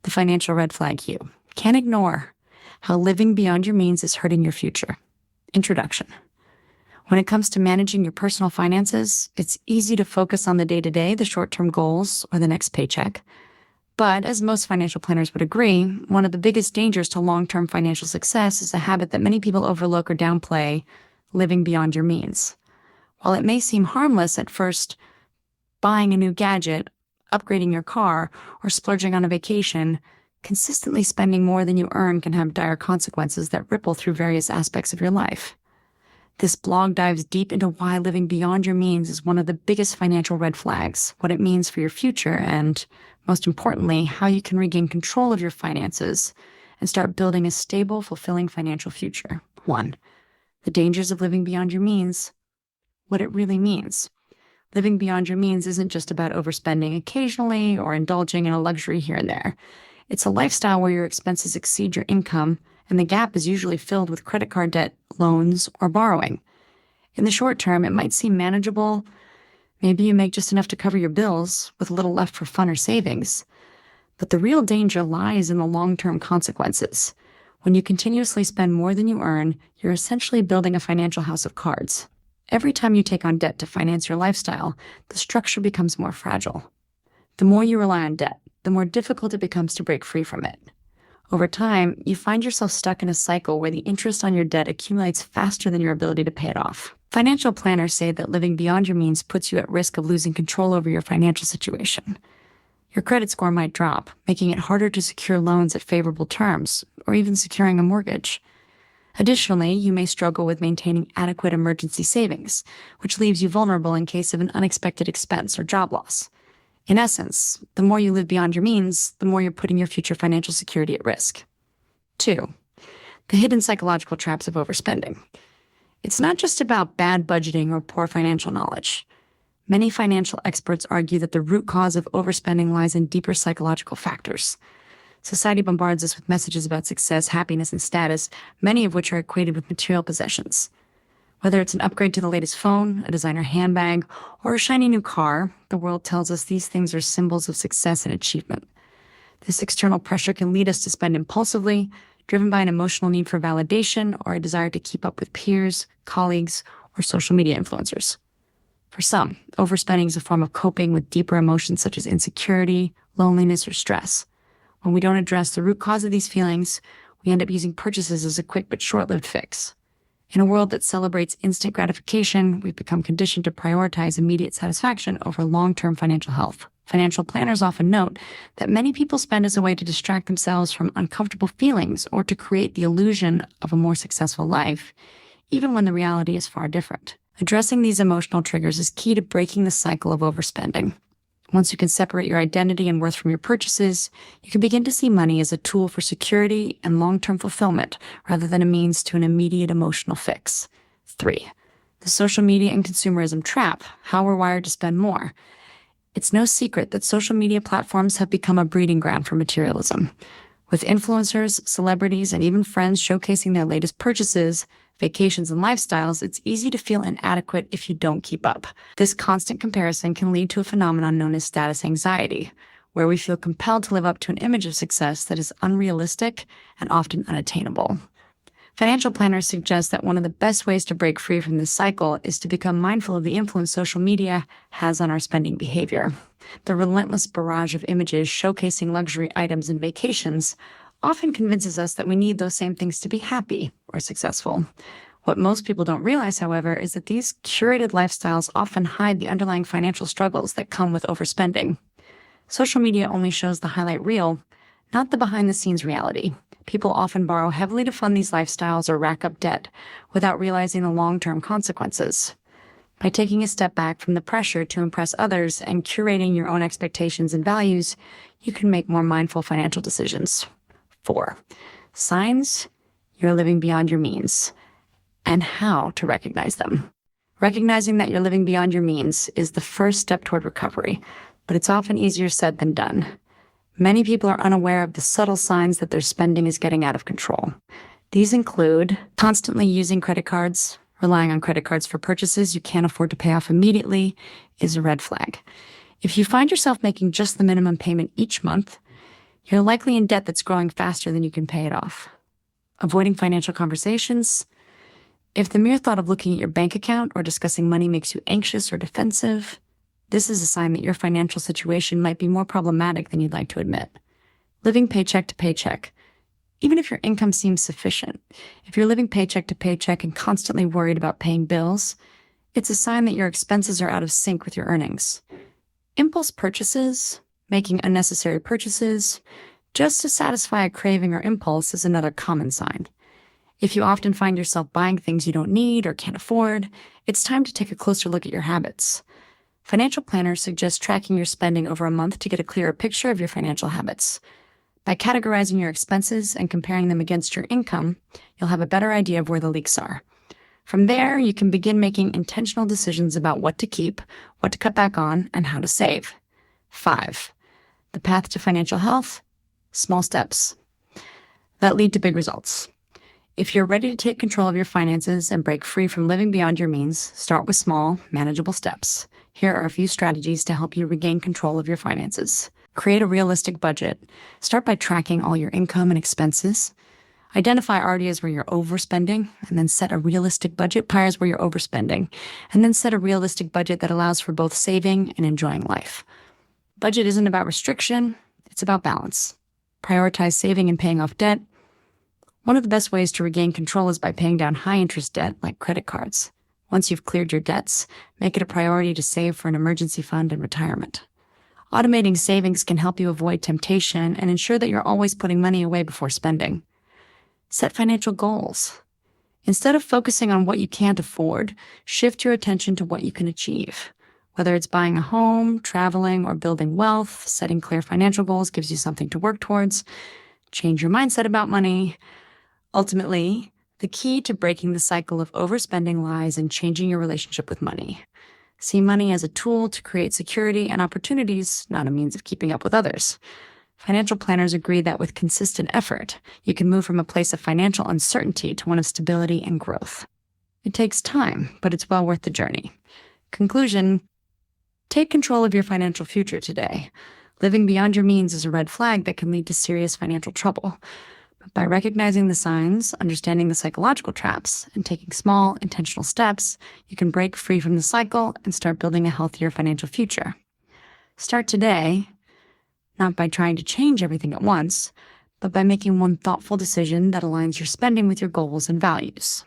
The financial red flag you can't ignore: how living beyond your means is hurting your future. Introduction. When it comes to managing your personal finances, it's easy to focus on the day-to-day, the short-term goals, or the next paycheck. But as most financial planners would agree, one of the biggest dangers to long-term financial success is a habit that many people overlook or downplay: living beyond your means. While it may seem harmless at first, buying a new gadget, upgrading your car, or splurging on a vacation, consistently spending more than you earn can have dire consequences that ripple through various aspects of your life. This blog dives deep into why living beyond your means is one of the biggest financial red flags, what it means for your future, and, most importantly, how you can regain control of your finances and start building a stable, fulfilling financial future. 1. The dangers of living beyond your means. What it really means. Living beyond your means isn't just about overspending occasionally or indulging in a luxury here and there. It's a lifestyle where your expenses exceed your income, and the gap is usually filled with credit card debt, loans, or borrowing. In the short term, it might seem manageable. Maybe you make just enough to cover your bills, with little left for fun or savings. But the real danger lies in the long-term consequences. When you continuously spend more than you earn, you're essentially building a financial house of cards. Every time you take on debt to finance your lifestyle, the structure becomes more fragile. The more you rely on debt, the more difficult it becomes to break free from it. Over time, you find yourself stuck in a cycle where the interest on your debt accumulates faster than your ability to pay it off. Financial planners say that living beyond your means puts you at risk of losing control over your financial situation. Your credit score might drop, making it harder to secure loans at favorable terms, or even securing a mortgage. Additionally, you may struggle with maintaining adequate emergency savings, which leaves you vulnerable in case of an unexpected expense or job loss. In essence, the more you live beyond your means, the more you're putting your future financial security at risk. 2. The hidden psychological traps of overspending. It's not just about bad budgeting or poor financial knowledge. Many financial experts argue that the root cause of overspending lies in deeper psychological factors. Society bombards us with messages about success, happiness, and status, many of which are equated with material possessions. Whether it's an upgrade to the latest phone, a designer handbag, or a shiny new car, the world tells us these things are symbols of success and achievement. This external pressure can lead us to spend impulsively, driven by an emotional need for validation or a desire to keep up with peers, colleagues, or social media influencers. For some, overspending is a form of coping with deeper emotions such as insecurity, loneliness, or stress. When we don't address the root cause of these feelings, we end up using purchases as a quick but short-lived fix. In a world that celebrates instant gratification, we've become conditioned to prioritize immediate satisfaction over long-term financial health. Financial planners often note that many people spend as a way to distract themselves from uncomfortable feelings or to create the illusion of a more successful life, even when the reality is far different. Addressing these emotional triggers is key to breaking the cycle of overspending. Once you can separate your identity and worth from your purchases, you can begin to see money as a tool for security and long-term fulfillment rather than a means to an immediate emotional fix. 3. The social media and consumerism trap: how we're wired to spend more. It's no secret that social media platforms have become a breeding ground for materialism. With influencers, celebrities, and even friends showcasing their latest purchases, vacations, and lifestyles, it's easy to feel inadequate if you don't keep up. This constant comparison can lead to a phenomenon known as status anxiety, where we feel compelled to live up to an image of success that is unrealistic and often unattainable. Financial planners suggest that one of the best ways to break free from this cycle is to become mindful of the influence social media has on our spending behavior. The relentless barrage of images showcasing luxury items and vacations often convinces us that we need those same things to be happy or successful. What most people don't realize, however, is that these curated lifestyles often hide the underlying financial struggles that come with overspending. Social media only shows the highlight reel, not the behind-the-scenes reality. People often borrow heavily to fund these lifestyles or rack up debt without realizing the long-term consequences. By taking a step back from the pressure to impress others and curating your own expectations and values, you can make more mindful financial decisions. 4. Signs you're living beyond your means, and how to recognize them. Recognizing that you're living beyond your means is the first step toward recovery, but it's often easier said than done. Many people are unaware of the subtle signs that their spending is getting out of control. These include constantly using credit cards. Relying on credit cards for purchases you can't afford to pay off immediately is a red flag. If you find yourself making just the minimum payment each month, You're likely in debt that's growing faster than you can pay it off. Avoiding financial conversations. If the mere thought of looking at your bank account or discussing money makes you anxious or defensive, this is a sign that your financial situation might be more problematic than you'd like to admit. Living paycheck to paycheck. Even if your income seems sufficient, if you're living paycheck to paycheck and constantly worried about paying bills, it's a sign that your expenses are out of sync with your earnings. Impulse purchases, making unnecessary purchases, just to satisfy a craving or impulse is another common sign. If you often find yourself buying things you don't need or can't afford, it's time to take a closer look at your habits. Financial planners suggest tracking your spending over a month to get a clearer picture of your financial habits. By categorizing your expenses and comparing them against your income, you'll have a better idea of where the leaks are. From there, you can begin making intentional decisions about what to keep, what to cut back on, and how to save. 5. The path to financial health: small steps that lead to big results. If you're ready to take control of your finances and break free from living beyond your means, start with small, manageable steps. Here are a few strategies to help you regain control of your finances. Create a realistic budget. Start by tracking all your income and expenses. Identify areas where you're overspending, and then set a realistic budget. Areas where you're overspending, and then set a realistic budget that allows for both saving and enjoying life. Budget isn't about restriction, it's about balance. Prioritize saving and paying off debt. One of the best ways to regain control is by paying down high-interest debt like credit cards. Once you've cleared your debts, make it a priority to save for an emergency fund and retirement. Automating savings can help you avoid temptation and ensure that you're always putting money away before spending. Set financial goals. Instead of focusing on what you can't afford, shift your attention to what you can achieve. Whether it's buying a home, traveling, or building wealth, setting clear financial goals gives you something to work towards. Change your mindset about money. Ultimately, the key to breaking the cycle of overspending lies in changing your relationship with money. See money as a tool to create security and opportunities, not a means of keeping up with others. Financial planners agree that with consistent effort, you can move from a place of financial uncertainty to one of stability and growth. It takes time, but it's well worth the journey. Conclusion: take control of your financial future today. Living beyond your means is a red flag that can lead to serious financial trouble. But by recognizing the signs, understanding the psychological traps, and taking small, intentional steps, you can break free from the cycle and start building a healthier financial future. Start today, not by trying to change everything at once, but by making one thoughtful decision that aligns your spending with your goals and values.